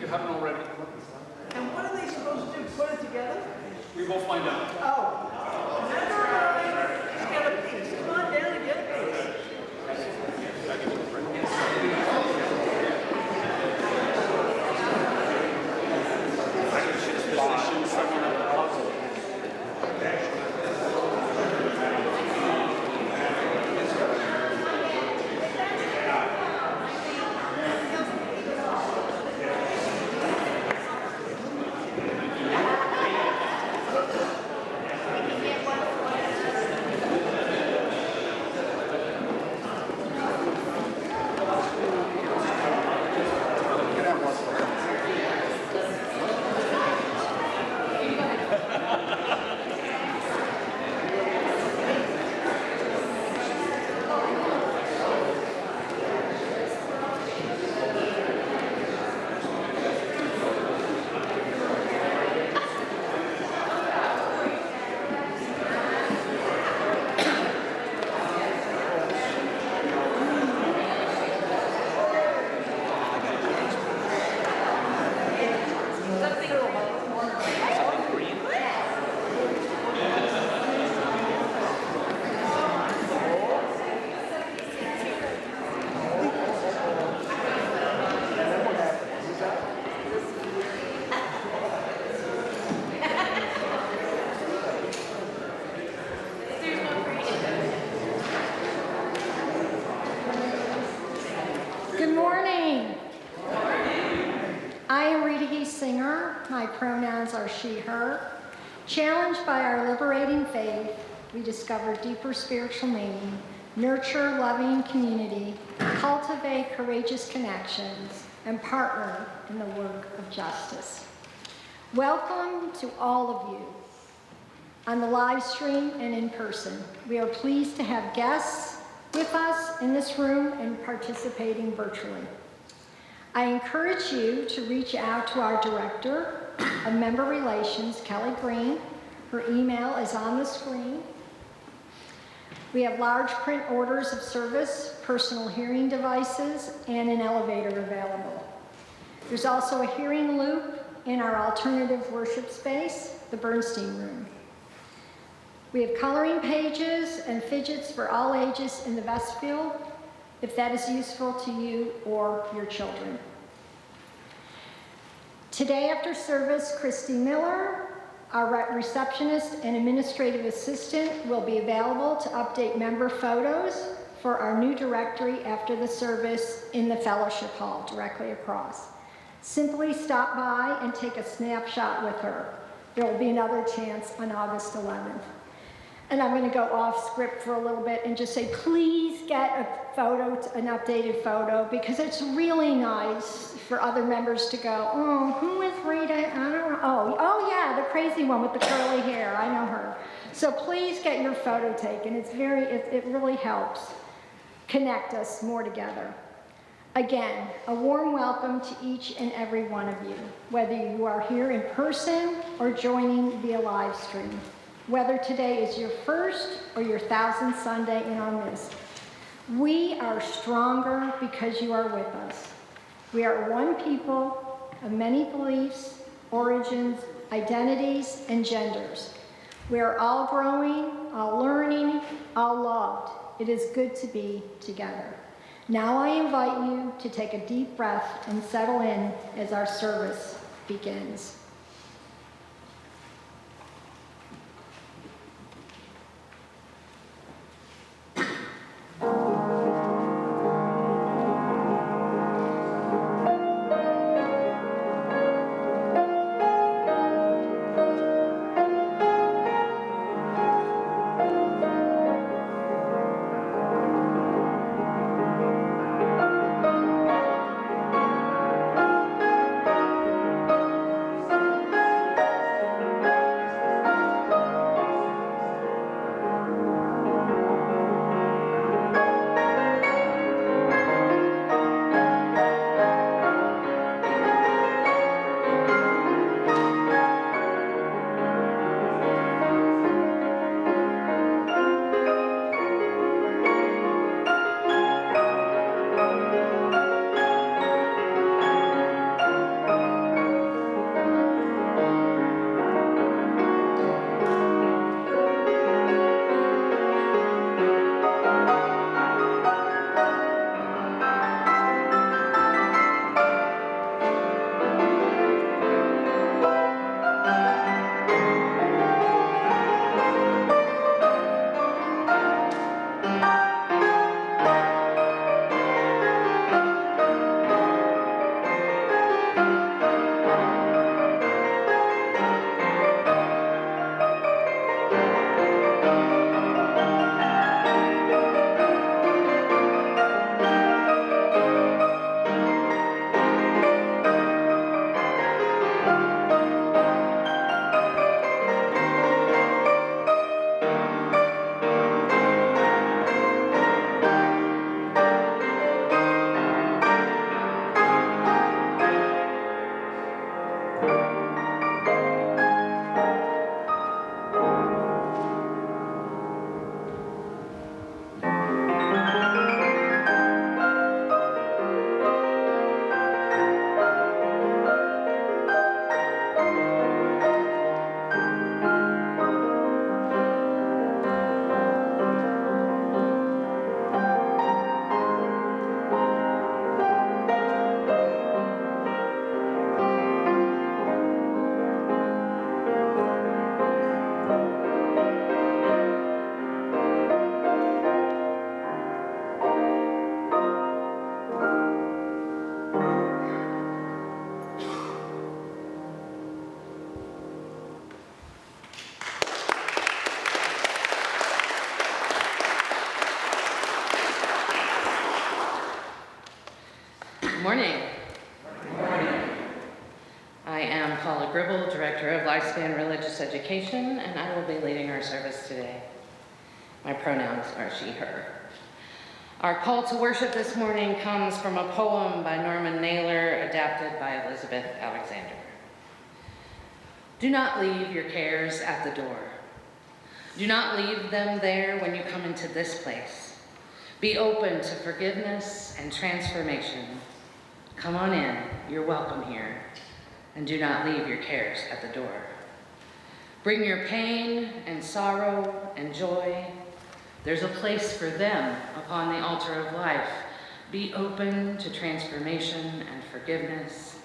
you haven't already. And what are they supposed to do? Put it together? We will find out. Oh. That's all right. Just get a piece. Come on down and get a piece. Good morning. I am Rita Heath-Singer. My pronouns are she, her. Challenged by our liberating faith, we discover deeper spiritual meaning, nurture loving community, cultivate courageous connections, and partner in the work of justice. Welcome to all of you on the live stream and in person. We are pleased to have guests with us in this room and participating virtually. I encourage you to reach out to our Director of Member Relations, Kelly Green. Her email is on the screen. We have large print orders of service, personal hearing devices, and an elevator available. There's also a hearing loop in our alternative worship space, the Bernstein Room. We have coloring pages and fidgets for all ages in the vestibule, if that is useful to you or your children. Today after service, Christy Miller, our receptionist and administrative assistant, will be available to update member photos for our new directory after the service in the fellowship hall directly across. Simply stop by and take a snapshot with her. There will be another chance on August 11th. And I'm going to go off script for a little bit and just say, please get a photo, an updated photo, because it's really nice for other members to go, oh, who is Rita? I don't know. Oh yeah, the crazy one with the curly hair. I know her. So please get your photo taken. It really helps connect us more together. Again, a warm welcome to each and every one of you, whether you are here in person or joining via live stream. Whether today is your first or your 1000th Sunday in our midst, we are stronger because you are with us. We are one people of many beliefs, origins, identities, and genders. We are all growing, all learning, all loved. It is good to be together. Now I invite you to take a deep breath and settle in as our service begins. Morning. I am Paula Gribble, Director of Lifespan Religious Education, and I will be leading our service today. My pronouns are she, her. Our call to worship this morning comes from a poem by Norman Naylor, adapted by Elizabeth Alexander. Do not leave your cares at the door. Do not leave them there when you come into this place. Be open to forgiveness and transformation. Come on in, you're welcome here, and do not leave your cares at the door. Bring your pain and sorrow and joy. There's a place for them upon the altar of life. Be open to transformation and forgiveness.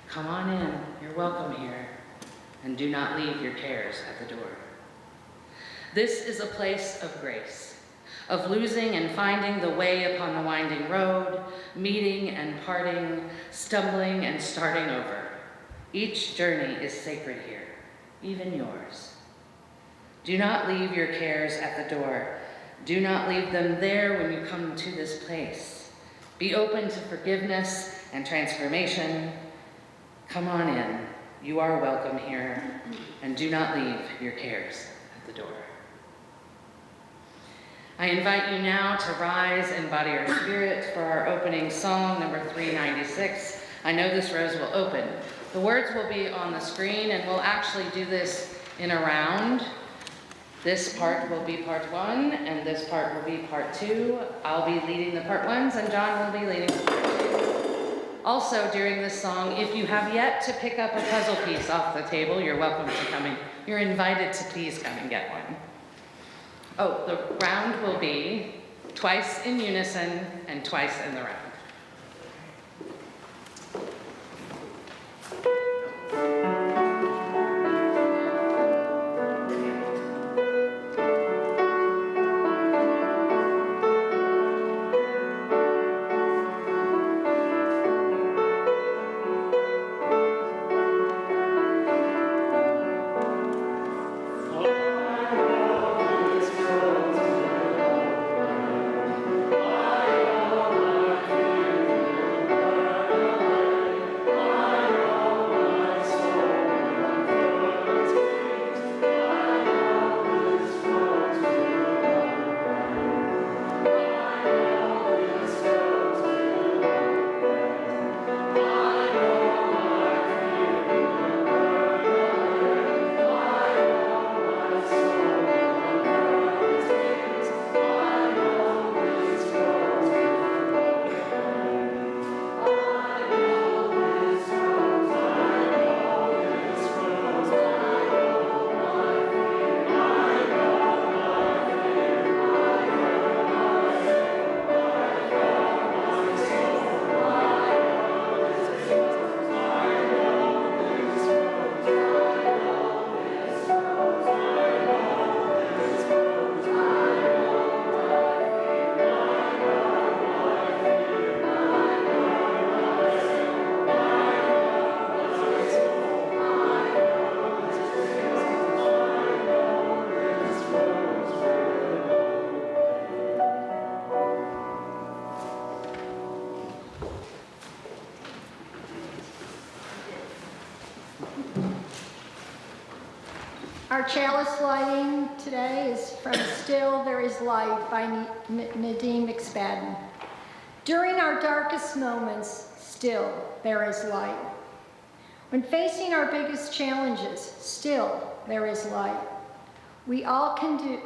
Come on in, you're welcome here, and do not leave your cares at the door. This is a place of grace, of losing and finding the way upon the winding road, meeting and parting, stumbling and starting over. Each journey is sacred here, even yours. Do not leave your cares at the door. Do not leave them there when you come to this place. Be open to forgiveness and transformation. Come on in, you are welcome here, and do not leave your cares at the door. I invite you now to rise and body our spirit for our opening song, number 396. I know this rose will open. The words will be on the screen, and we'll actually do this in a round. This part will be part one, and this part will be part two. I'll be leading the part ones, and John will be leading the part two. Also, during this song, if you have yet to pick up a puzzle piece off the table, you're welcome to come in. You're invited to please come and get one. Oh, the round will be twice in unison and twice in the round. Our chalice lighting today is from Still There Is Light by Nadim McSpadden. During our darkest moments, still there is light. When facing our biggest challenges, still there is light. We all can do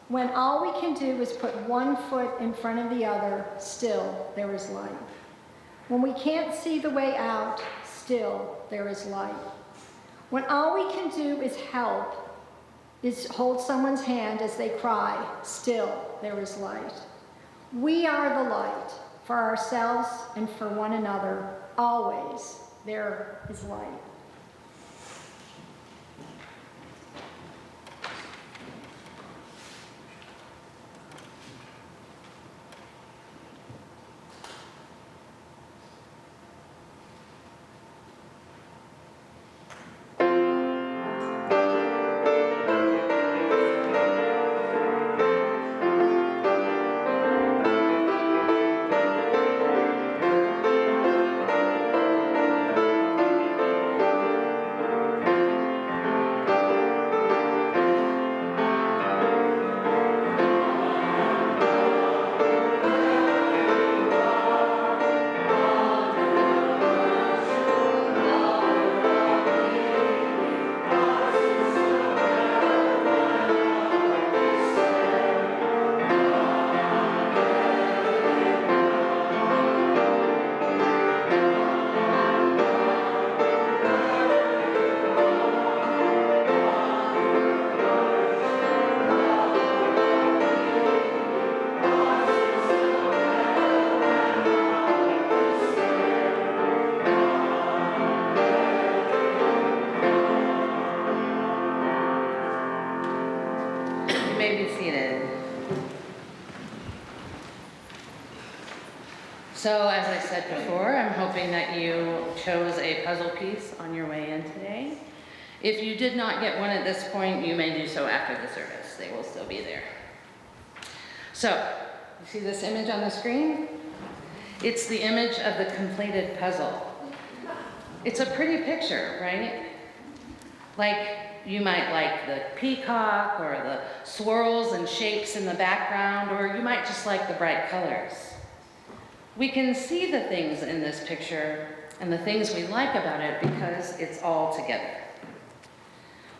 when all we can do is put one foot in front of the other, still there is light. When we can't see the way out, still there is light. When all we can do is help, is hold someone's hand as they cry, still there is light. We are the light for ourselves and for one another. Always there is light. So, as I said before, I'm hoping that you chose a puzzle piece on your way in today. If you did not get one at this point, you may do so after the service. They will still be there. So, you see this image on the screen? It's the image of the completed puzzle. It's a pretty picture, right? Like, you might like the peacock or the swirls and shapes in the background, or you might just like the bright colors. We can see the things in this picture and the things we like about it because it's all together.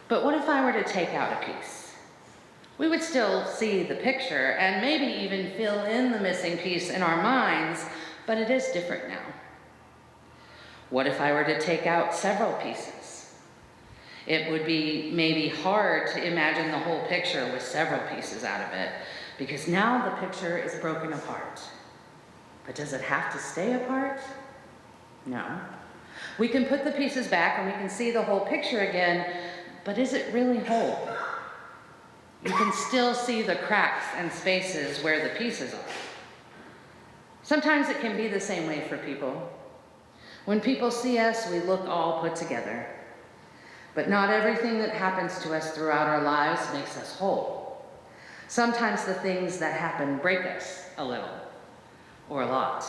But what if I were to take out a piece? We would still see the picture and maybe even fill in the missing piece in our minds, but it is different now. What if I were to take out several pieces? It would be maybe hard to imagine the whole picture with several pieces out of it, because now the picture is broken apart. But does it have to stay apart? No. We can put the pieces back and we can see the whole picture again, but is it really whole? You can still see the cracks and spaces where the pieces are. Sometimes it can be the same way for people. When people see us, we look all put together. But not everything that happens to us throughout our lives makes us whole. Sometimes the things that happen break us a little. Or a lot.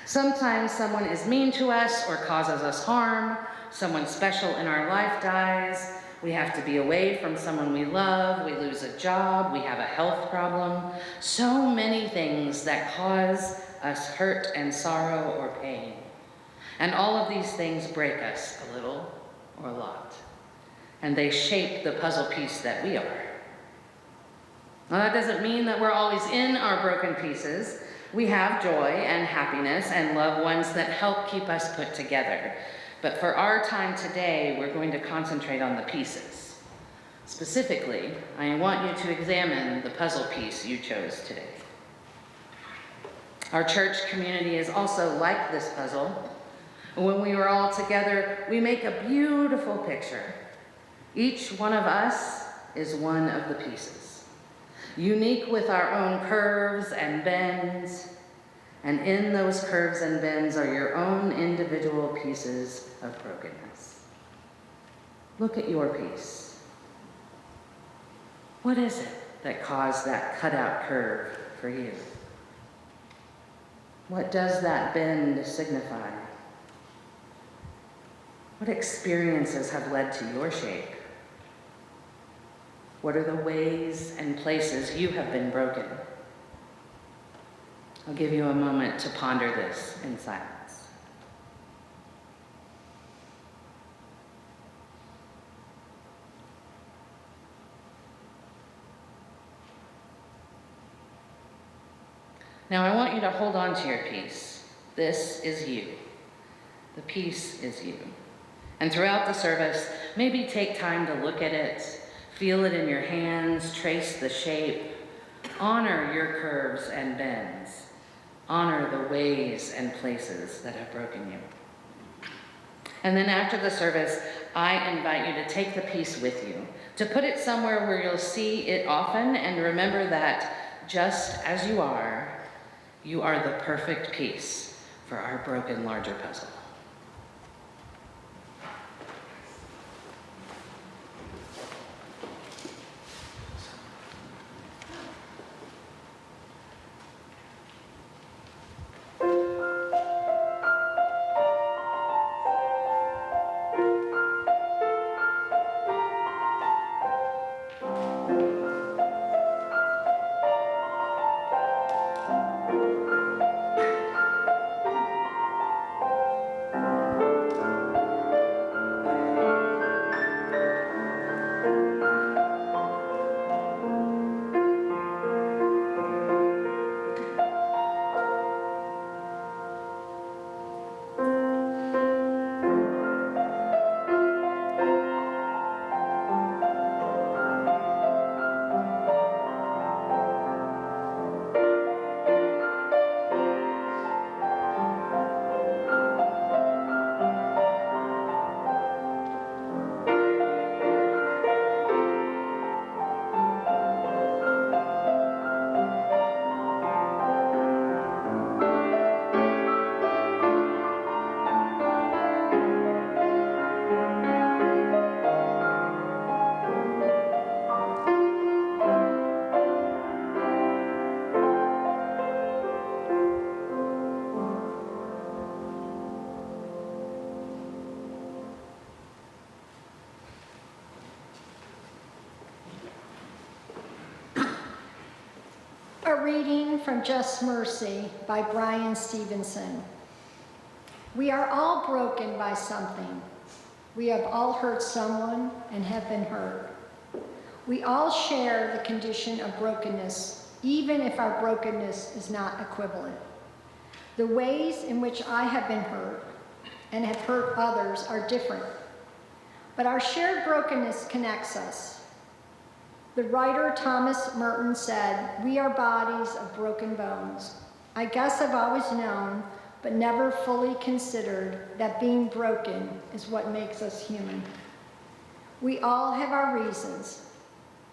Sometimes someone is mean to us or causes us harm, someone special in our life dies, we have to be away from someone we love, we lose a job, we have a health problem. So many things that cause us hurt and sorrow or pain. And all of these things break us a little or a lot. And they shape the puzzle piece that we are. Now, that doesn't mean that we're always in our broken pieces. We have joy and happiness and loved ones that help keep us put together. But for our time today, we're going to concentrate on the pieces. Specifically, I want you to examine the puzzle piece you chose today. Our church community is also like this puzzle. When we are all together, we make a beautiful picture. Each one of us is one of the pieces. Unique with our own curves and bends, and in those curves and bends are your own individual pieces of brokenness. Look at your piece. What is it that caused that cutout curve for you? What does that bend signify? What experiences have led to your shape? What are the ways and places you have been broken? I'll give you a moment to ponder this in silence. Now I want you to hold on to your piece. This is you. The piece is you. And throughout the service, maybe take time to look at it, feel it in your hands, trace the shape, honor your curves and bends, honor the ways and places that have broken you. And then after the service, I invite you to take the piece with you, to put it somewhere where you'll see it often and remember that just as you are the perfect piece for our broken larger puzzle. A reading from Just Mercy by Brian Stevenson. We are all broken by something. We have all hurt someone and have been hurt. We all share the condition of brokenness, even if our brokenness is not equivalent. The ways in which I have been hurt and have hurt others are different, but our shared brokenness connects us. The writer Thomas Merton said, "We are bodies of broken bones." I guess I've always known, but never fully considered that being broken is what makes us human. We all have our reasons.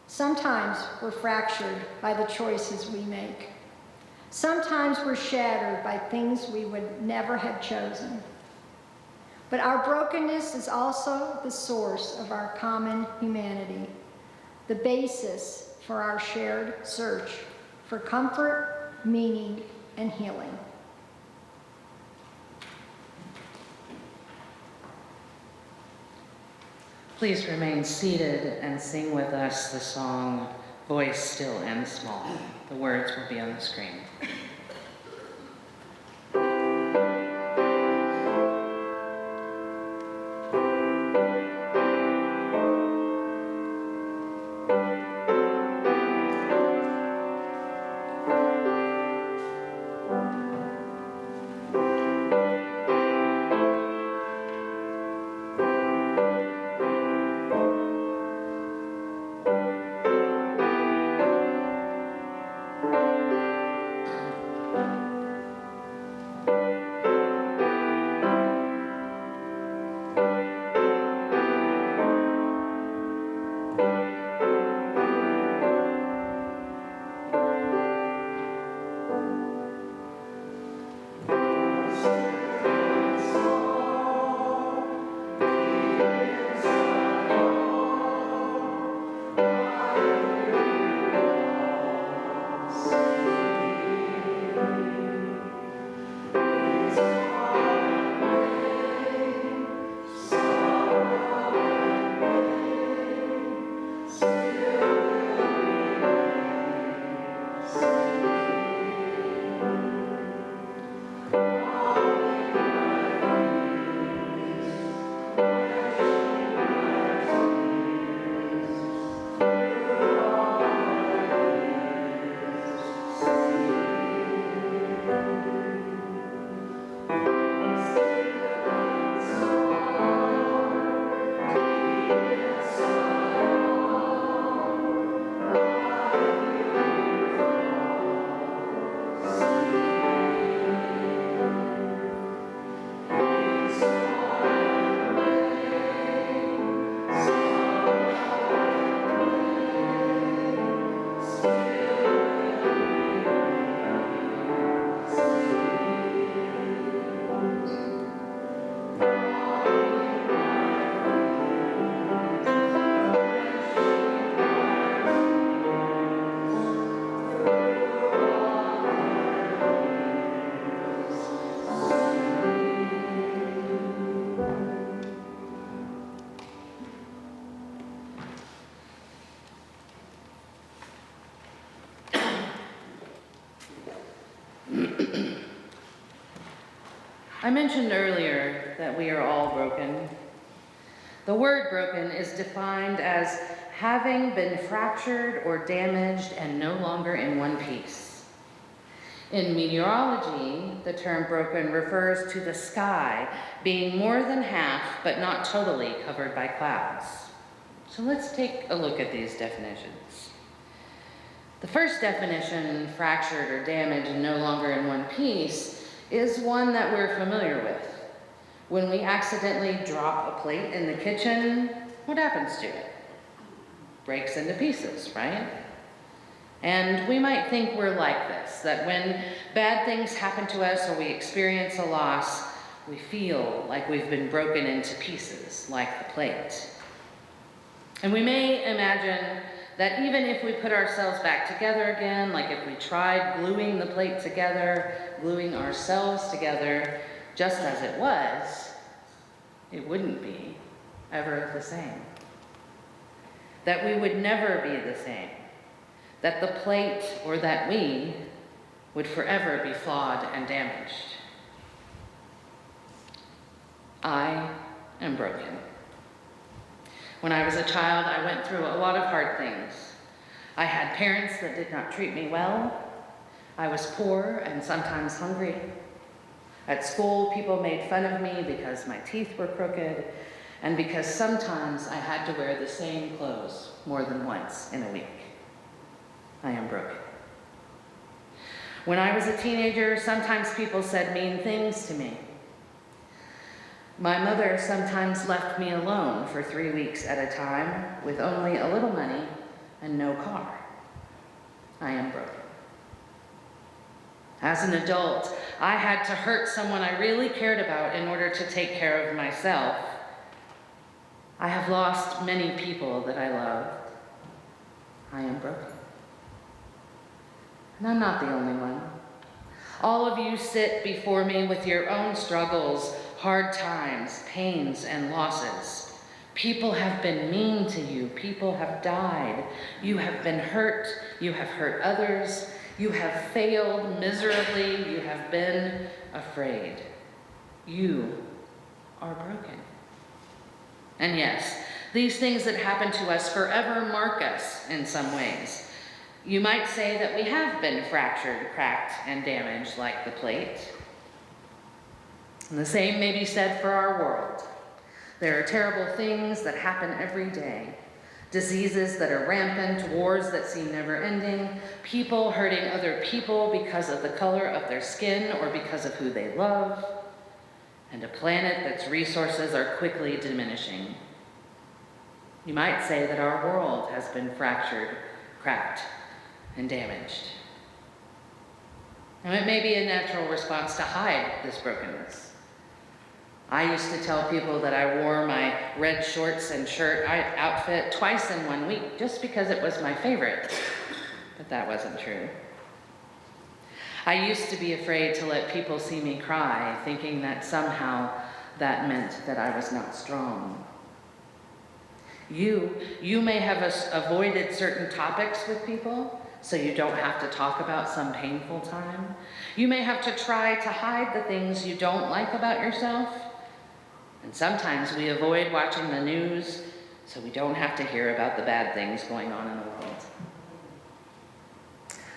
Sometimes we're fractured by the choices we make. Sometimes we're shattered by things we would never have chosen. But our brokenness is also the source of our common humanity, the basis for our shared search for comfort, meaning, and healing. Please remain seated and sing with us the song, Voice Still and Small. The words will be on the screen. I mentioned earlier that we are all broken. The word broken is defined as having been fractured or damaged and no longer in one piece. In meteorology, the term broken refers to the sky being more than half, but not totally, covered by clouds. So let's take a look at these definitions. The first definition, fractured or damaged and no longer in one piece, is one that we're familiar with. When we accidentally drop a plate in the kitchen, what happens to it? Breaks into pieces, right? And we might think we're like this, that when bad things happen to us or we experience a loss, we feel like we've been broken into pieces, like the plate. And we may imagine that even if we put ourselves back together again, like if we tried gluing the plate together, gluing ourselves together, just as it was, it wouldn't be ever the same. That we would never be the same. That the plate, or that we, would forever be flawed and damaged. I am broken. When I was a child, I went through a lot of hard things. I had parents that did not treat me well. I was poor and sometimes hungry. At school, people made fun of me because my teeth were crooked and because sometimes I had to wear the same clothes more than once in a week. I am broken. When I was a teenager, sometimes people said mean things to me. My mother sometimes left me alone for 3 weeks at a time with only a little money and no car. I am broken. As an adult, I had to hurt someone I really cared about in order to take care of myself. I have lost many people that I loved. I am broken. And I'm not the only one. All of you sit before me with your own struggles, hard times, pains, and losses. People have been mean to you. People have died. You have been hurt. You have hurt others. You have failed miserably. You have been afraid. You are broken. And yes, these things that happen to us forever mark us in some ways. You might say that we have been fractured, cracked, and damaged like the plate. And the same may be said for our world. There are terrible things that happen every day. Diseases that are rampant, wars that seem never ending, people hurting other people because of the color of their skin or because of who they love, and a planet that's resources are quickly diminishing. You might say that our world has been fractured, cracked, and damaged. And it may be a natural response to hide this brokenness. I used to tell people that I wore my red shorts and shirt outfit twice in 1 week just because it was my favorite, but that wasn't true. I used to be afraid to let people see me cry, thinking that somehow that meant that I was not strong. You may have avoided certain topics with people so you don't have to talk about some painful time. You may have to try to hide the things you don't like about yourself. And sometimes we avoid watching the news so we don't have to hear about the bad things going on in the world.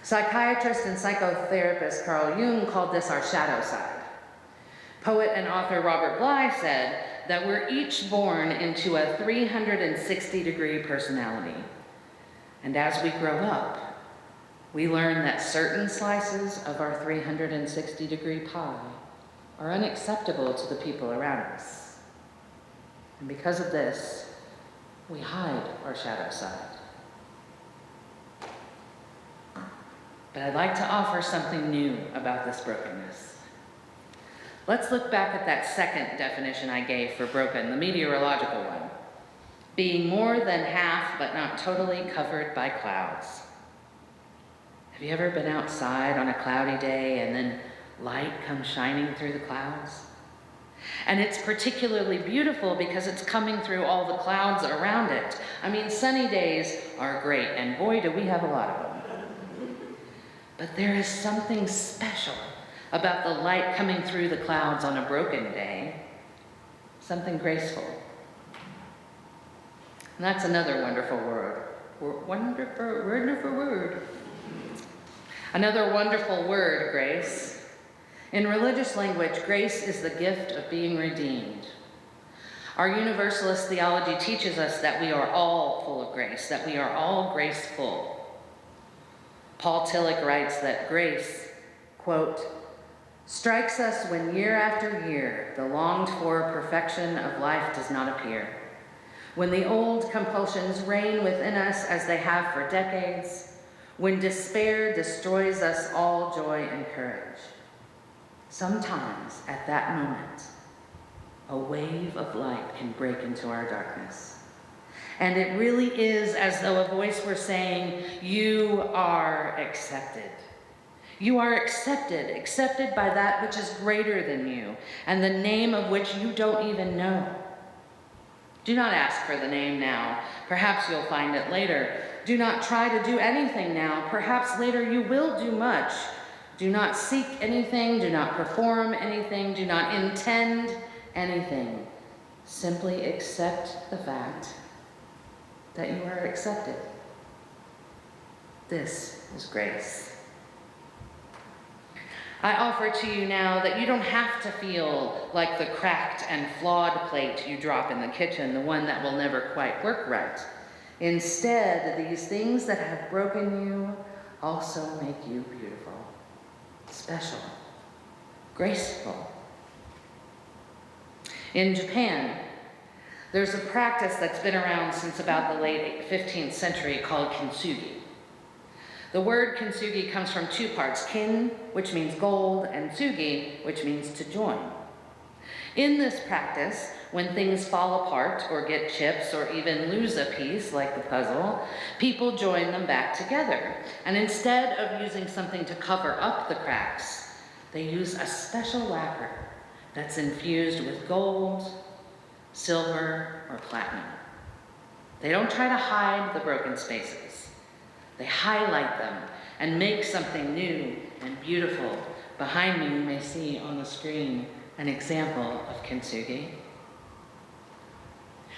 Psychiatrist and psychotherapist Carl Jung called this our shadow side. Poet and author Robert Bly said that we're each born into a 360-degree personality. And as we grow up, we learn that certain slices of our 360-degree pie are unacceptable to the people around us. And because of this, we hide our shadow side. But I'd like to offer something new about this brokenness. Let's look back at that second definition I gave for broken, the meteorological one. Being more than half, but not totally covered by clouds. Have you ever been outside on a cloudy day and then light comes shining through the clouds? And it's particularly beautiful because it's coming through all the clouds around it. I mean, sunny days are great, and boy, do we have a lot of them. But there is something special about the light coming through the clouds on a broken day, something graceful. And that's another wonderful word. Wonderful word. Another wonderful word, grace. In religious language, grace is the gift of being redeemed. Our Universalist theology teaches us that we are all full of grace, that we are all graceful. Paul Tillich writes that grace, quote, strikes us when year after year the longed-for perfection of life does not appear, when the old compulsions reign within us as they have for decades, when despair destroys us all joy and courage. Sometimes, at that moment, a wave of light can break into our darkness. And it really is as though a voice were saying, you are accepted. You are accepted by that which is greater than you, and the name of which you don't even know. Do not ask for the name now. Perhaps you'll find it later. Do not try to do anything now. Perhaps later you will do much. Do not seek anything. Do not perform anything. Do not intend anything. Simply accept the fact that you are accepted. This is grace. I offer to you now that you don't have to feel like the cracked and flawed plate you drop in the kitchen, the one that will never quite work right. Instead, these things that have broken you also make you beautiful, special, graceful. In Japan, there's a practice that's been around since about the late 15th century called kintsugi. The word kintsugi comes from two parts, kin, which means gold, and tsugi, which means to join. In this practice, when things fall apart or get chips or even lose a piece, like the puzzle, people join them back together. And instead of using something to cover up the cracks, they use a special lacquer that's infused with gold, silver, or platinum. They don't try to hide the broken spaces. They highlight them and make something new and beautiful. Behind me, you may see on the screen an example of kintsugi.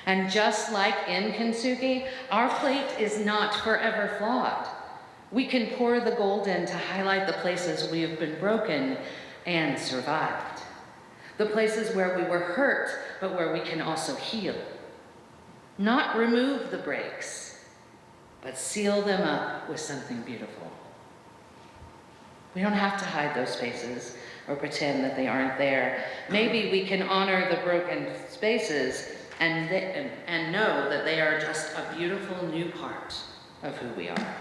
And just like in kintsugi, our plate is not forever flawed. We can pour the gold in to highlight the places we have been broken and survived. The places where we were hurt, but where we can also heal. Not remove the breaks, but seal them up with something beautiful. We don't have to hide those spaces or pretend that they aren't there. Maybe we can honor the broken spaces and know that they are just a beautiful new part of who we are.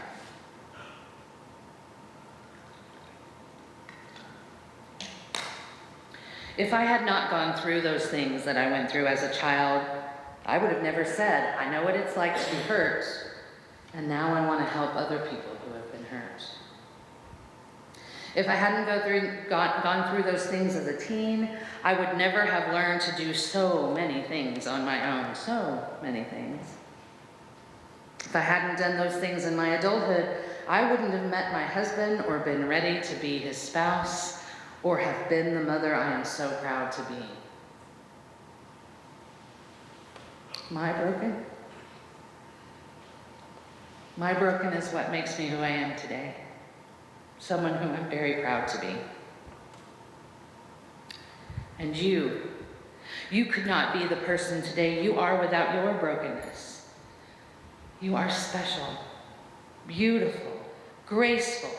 If I had not gone through those things that I went through as a child, I would have never said, I know what it's like to be hurt, and now I want to help other people who have been hurt. If I hadn't gone through those things as a teen, I would never have learned to do so many things on my own, so many things. If I hadn't done those things in my adulthood, I wouldn't have met my husband or been ready to be his spouse or have been the mother I am so proud to be. Am I broken? My broken is what makes me who I am today. Someone who I'm very proud to be. And you could not be the person today you are without your brokenness. You are special, beautiful, graceful,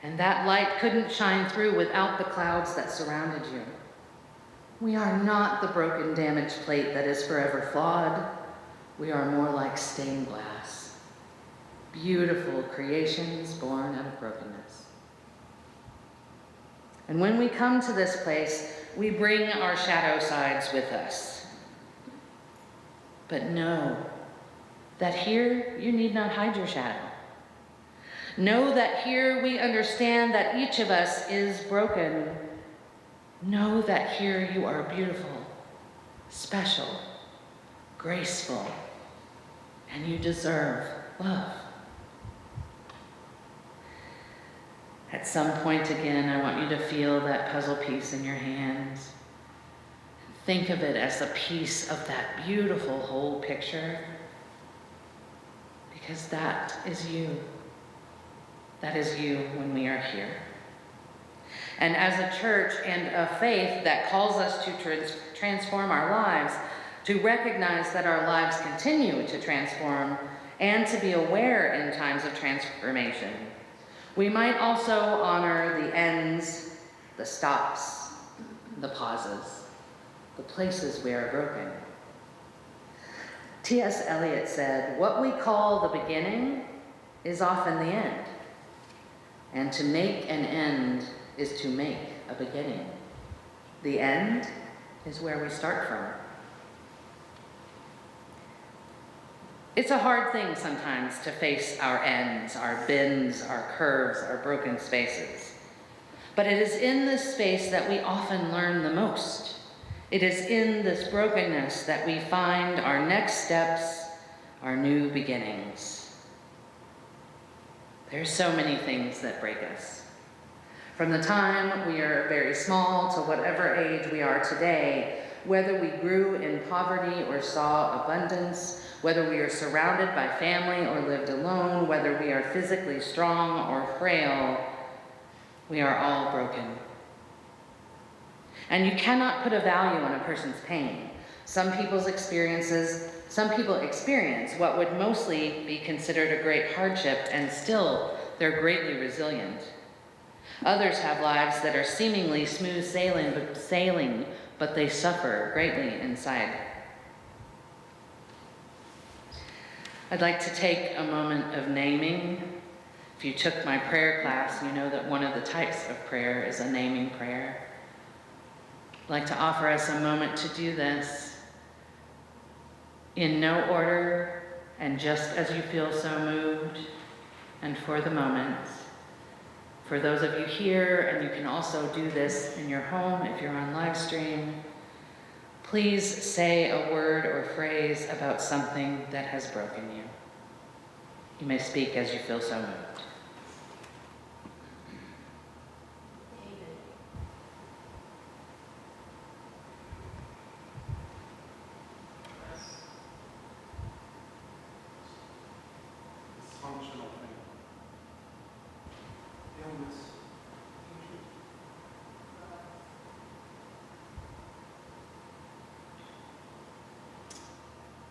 and that light couldn't shine through without the clouds that surrounded you. We are not the broken, damaged plate that is forever flawed. We are more like stained glass, beautiful creations born out of brokenness. And when we come to this place, we bring our shadow sides with us. But know that here you need not hide your shadow. Know that here we understand that each of us is broken. Know that here you are beautiful, special, graceful, and you deserve love. At some point again, I want you to feel that puzzle piece in your hands. Think of it as a piece of that beautiful whole picture, because that is you. That is you when we are here. And as a church and a faith that calls us to transform our lives, to recognize that our lives continue to transform and to be aware in times of transformation, we might also honor the ends, the stops, the pauses, the places we are broken. T.S. Eliot said, "What we call the beginning is often the end, and to make an end is to make a beginning. The end is where we start from." It's a hard thing sometimes to face our ends, our bends, our curves, our broken spaces. But it is in this space that we often learn the most. It is in this brokenness that we find our next steps, our new beginnings. There's so many things that break us. From the time we are very small to whatever age we are today, whether we grew in poverty or saw abundance, whether we are surrounded by family or lived alone, whether we are physically strong or frail, we are all broken. And you cannot put a value on a person's pain. Some people experience what would mostly be considered a great hardship, and still they're greatly resilient. Others have lives that are seemingly smooth sailing, but they suffer greatly inside. I'd like to take a moment of naming. If you took my prayer class, you know that one of the types of prayer is a naming prayer. I'd like to offer us a moment to do this in no order and just as you feel so moved and for the moment. For those of you here, and you can also do this in your home if you're on live stream, please say a word or phrase about something that has broken you. You may speak as you feel so moved. Dysfunctional thing. Illness.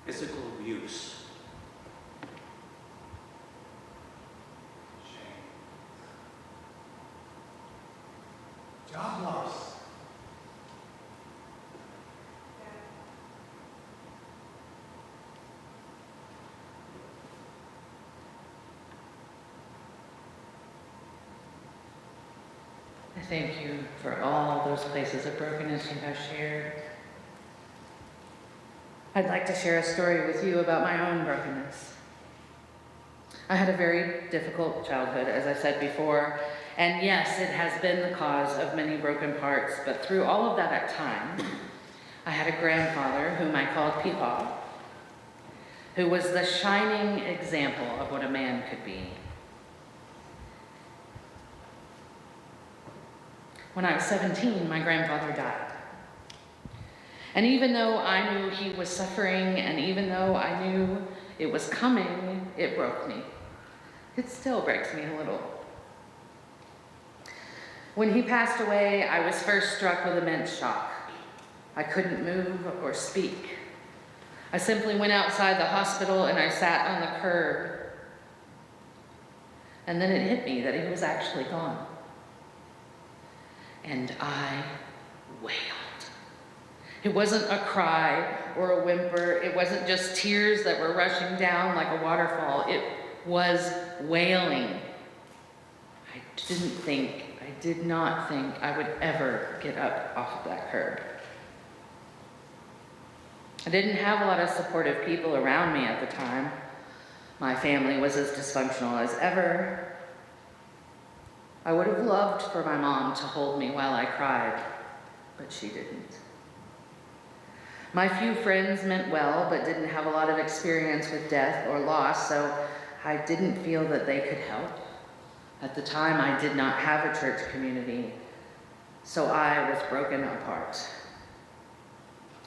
Physical abuse. Shame. Job loss. I thank you for all those places of brokenness you have shared. I'd like to share a story with you about my own brokenness. I had a very difficult childhood, as I said before, and yes, it has been the cause of many broken parts, but through all of that at time, I had a grandfather whom I called Peepaw, who was the shining example of what a man could be. When I was 17, my grandfather died. And even though I knew he was suffering, and even though I knew it was coming, it broke me. It still breaks me a little. When he passed away, I was first struck with immense shock. I couldn't move or speak. I simply went outside the hospital and I sat on the curb. And then it hit me that he was actually gone. And I wailed. It wasn't a cry or a whimper. It wasn't just tears that were rushing down like a waterfall. It was wailing. I did not think I would ever get up off of that curb. I didn't have a lot of supportive people around me at the time. My family was as dysfunctional as ever. I would have loved for my mom to hold me while I cried, but she didn't. My few friends meant well, but didn't have a lot of experience with death or loss, so I didn't feel that they could help. At the time, I did not have a church community, so I was broken apart.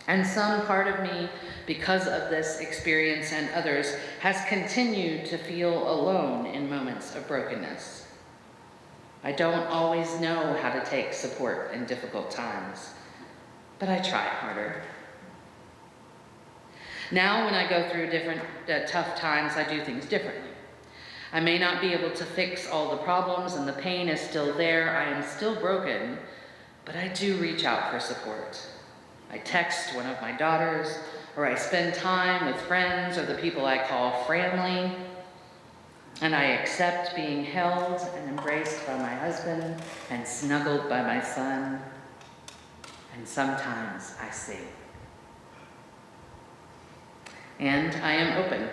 And some part of me, because of this experience and others, has continued to feel alone in moments of brokenness. I don't always know how to take support in difficult times, but I try harder. Now, when I go through different tough times, I do things differently. I may not be able to fix all the problems and the pain is still there. I am still broken, but I do reach out for support. I text one of my daughters, or I spend time with friends or the people I call family, and I accept being held and embraced by my husband and snuggled by my son, and sometimes I sing. And I am open.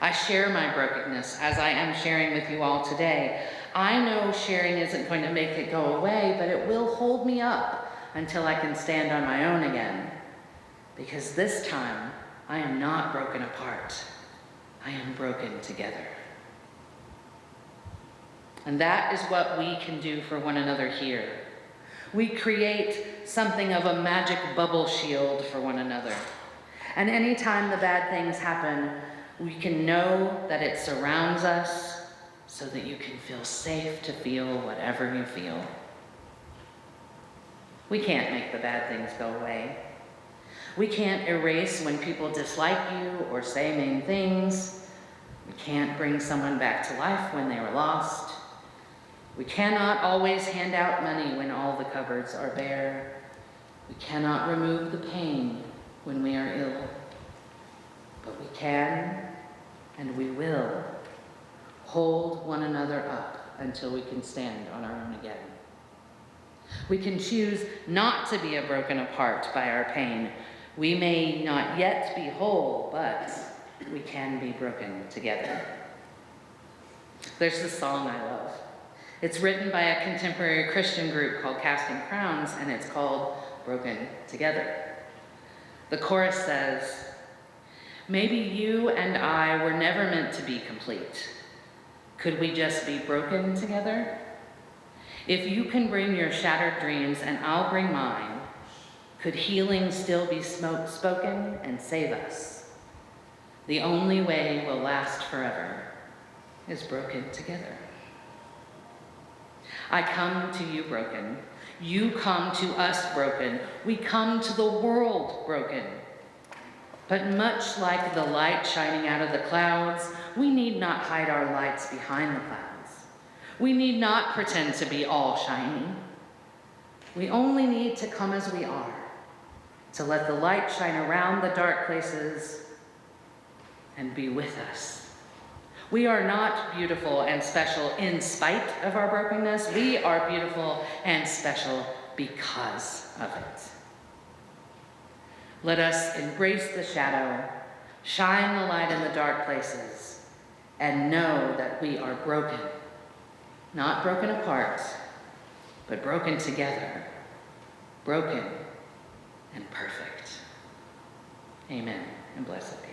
I share my brokenness as I am sharing with you all today. I know sharing isn't going to make it go away, but it will hold me up until I can stand on my own again. Because this time, I am not broken apart. I am broken together. And that is what we can do for one another here. We create something of a magic bubble shield for one another. And anytime the bad things happen, we can know that it surrounds us so that you can feel safe to feel whatever you feel. We can't make the bad things go away. We can't erase when people dislike you or say mean things. We can't bring someone back to life when they were lost. We cannot always hand out money when all the cupboards are bare. We cannot remove the pain when we are ill. But we can, and we will, hold one another up until we can stand on our own again. We can choose not to be broken apart by our pain. We may not yet be whole, but we can be broken together. There's this song I love. It's written by a contemporary Christian group called Casting Crowns, and it's called Broken Together. The chorus says, "Maybe you and I were never meant to be complete. Could we just be broken together? If you can bring your shattered dreams and I'll bring mine, could healing still be spoken and save us? The only way we'll last forever is broken together." I come to you broken. You come to us broken. We come to the world broken. But much like the light shining out of the clouds, we need not hide our lights behind the clouds. We need not pretend to be all shiny. We only need to come as we are, to let the light shine around the dark places and be with us. We are not beautiful and special in spite of our brokenness. We are beautiful and special because of it. Let us embrace the shadow, shine the light in the dark places, and know that we are broken. Not broken apart, but broken together, broken and perfect. Amen, and blessed be.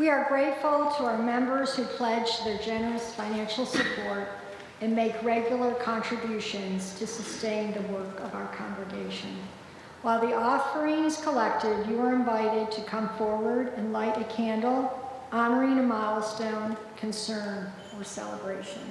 We are grateful to our members who pledge their generous financial support and make regular contributions to sustain the work of our congregation. While the offering is collected, you are invited to come forward and light a candle honoring a milestone, concern, or celebration.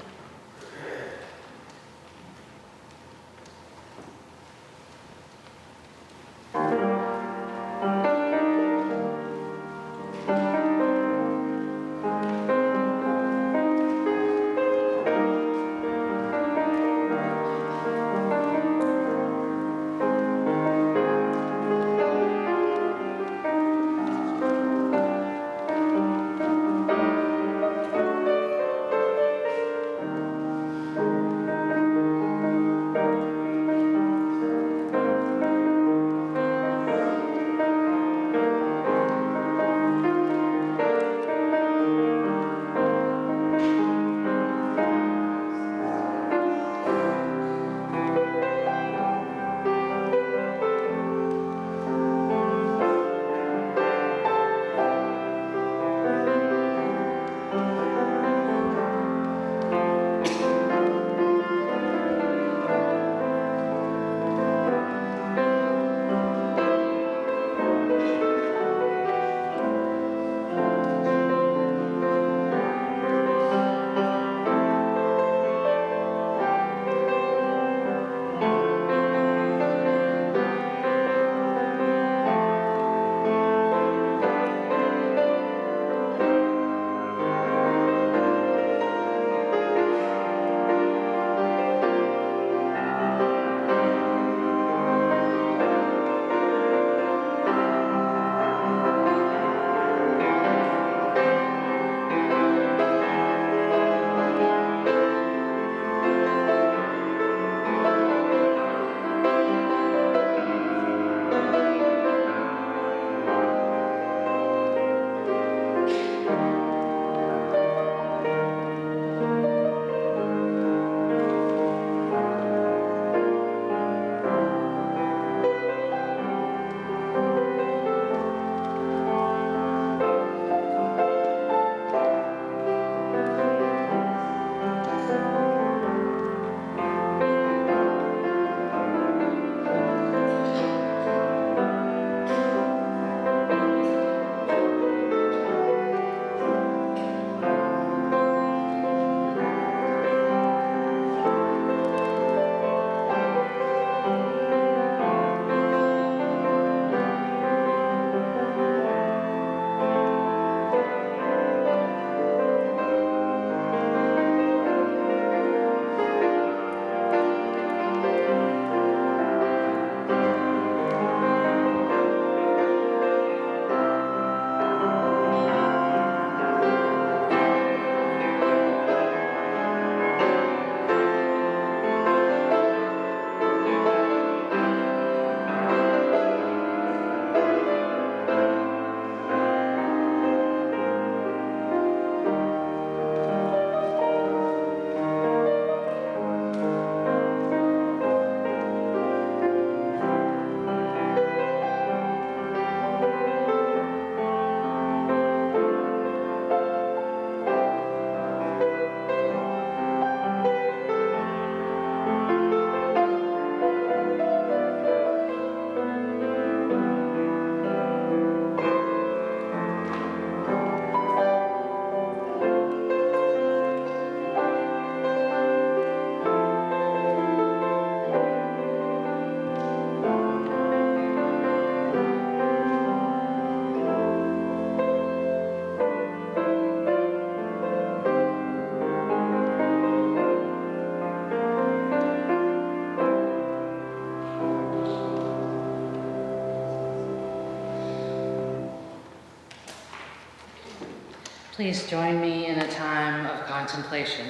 Please join me in a time of contemplation.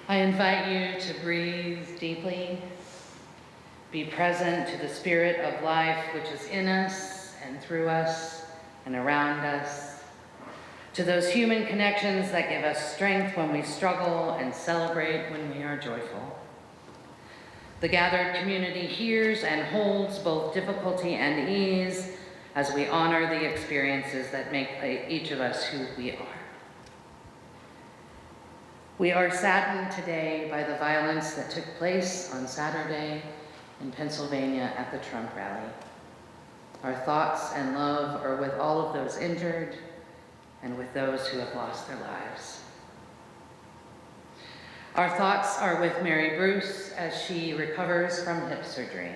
I invite you to breathe deeply, be present to the spirit of life which is in us and through us and around us, to those human connections that give us strength when we struggle and celebrate when we are joyful. The gathered community hears and holds both difficulty and ease, as we honor the experiences that make each of us who we are. We are saddened today by the violence that took place on Saturday in Pennsylvania at the Trump rally. Our thoughts and love are with all of those injured and with those who have lost their lives. Our thoughts are with Mary Bruce as she recovers from hip surgery.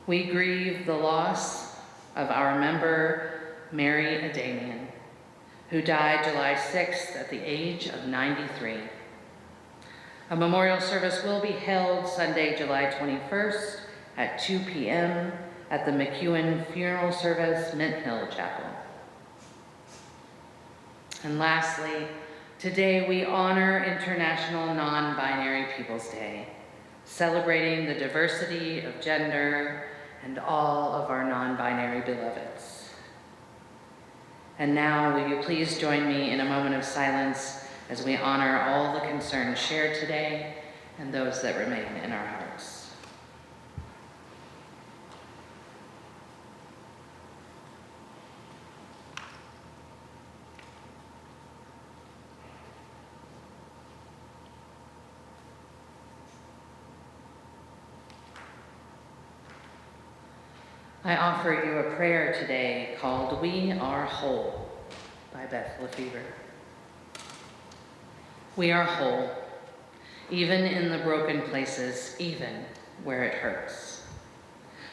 We grieve the loss of our member, Mary Adamian, who died July 6th at the age of 93. A memorial service will be held Sunday, July 21st at 2 p.m. at the McEwen Funeral Service, Mint Hill Chapel. And lastly, today we honor International Non-Binary Peoples Day, celebrating the diversity of gender and all of our non-binary beloveds. And now, will you please join me in a moment of silence as we honor all the concerns shared today and those that remain in our hearts. I offer you a prayer today called We Are Whole by Beth Lefevre. We are whole, even in the broken places, even where it hurts.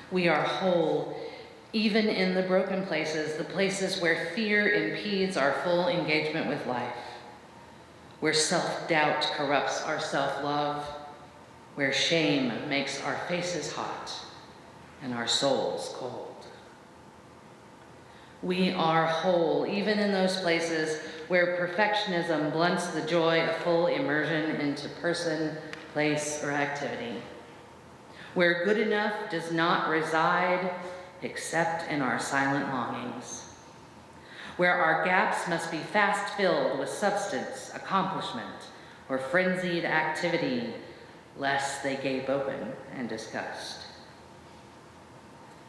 We are whole, even in the broken places, the places where fear impedes our full engagement with life, where self-doubt corrupts our self-love, where shame makes our faces hot and our souls cold. We are whole, even in those places where perfectionism blunts the joy of full immersion into person, place, or activity, where good enough does not reside except in our silent longings, where our gaps must be fast filled with substance, accomplishment, or frenzied activity, lest they gape open and disgust.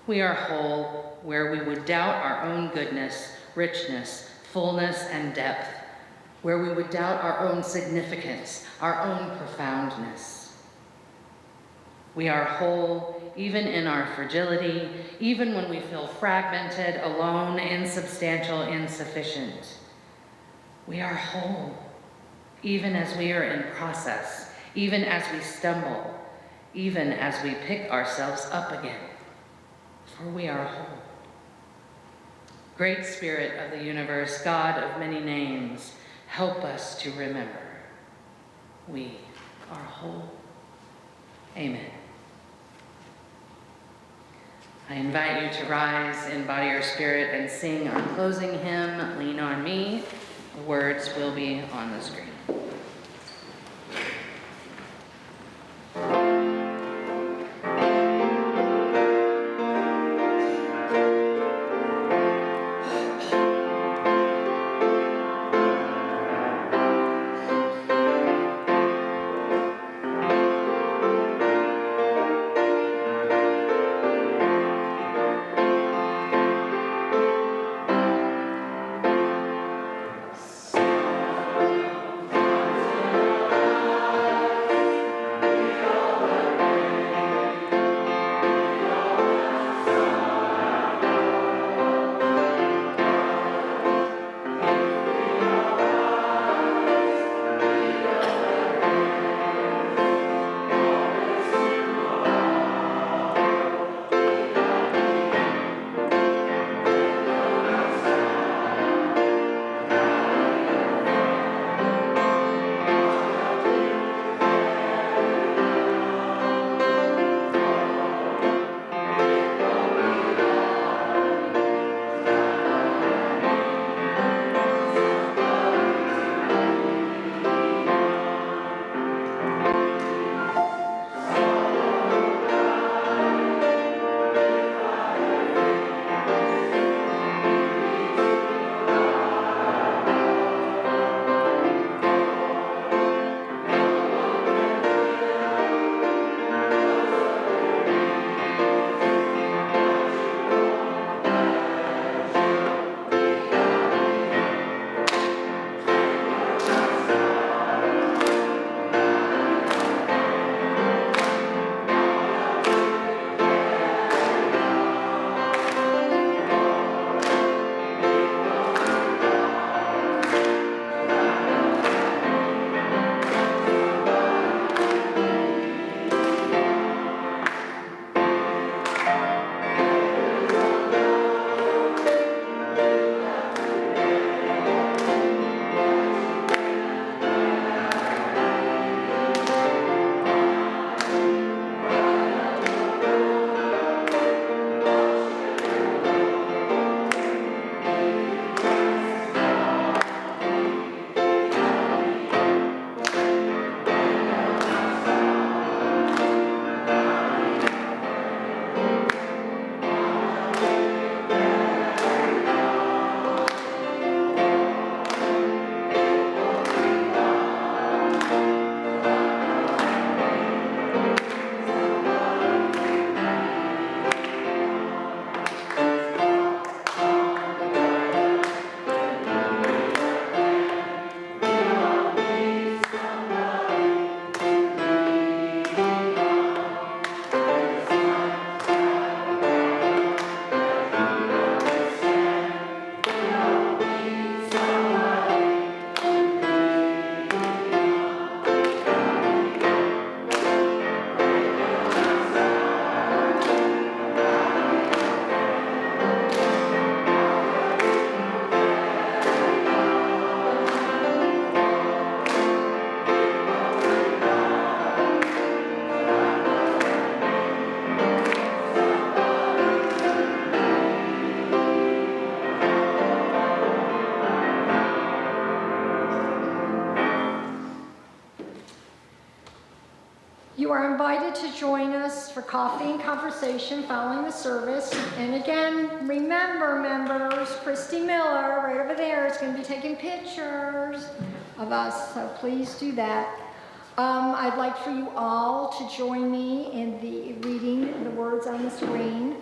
We are whole where we would doubt our own goodness, richness, fullness, and depth, where we would doubt our own significance, our own profoundness. We are whole even in our fragility, even when we feel fragmented, alone, insubstantial, insufficient. We are whole even as we are in process, even as we stumble, even as we pick ourselves up again. For we are whole. Great Spirit of the universe, God of many names, help us to remember. We are whole. Amen. I invite you to rise in body or spirit and sing our closing hymn, Lean on Me. The words will be on the screen. You are invited to join us for coffee and conversation following the service. And again, remember, members, Christy Miller, right over there, is going to be taking pictures of us, so please do that. I'd like for you all to join me in reading the words on the screen.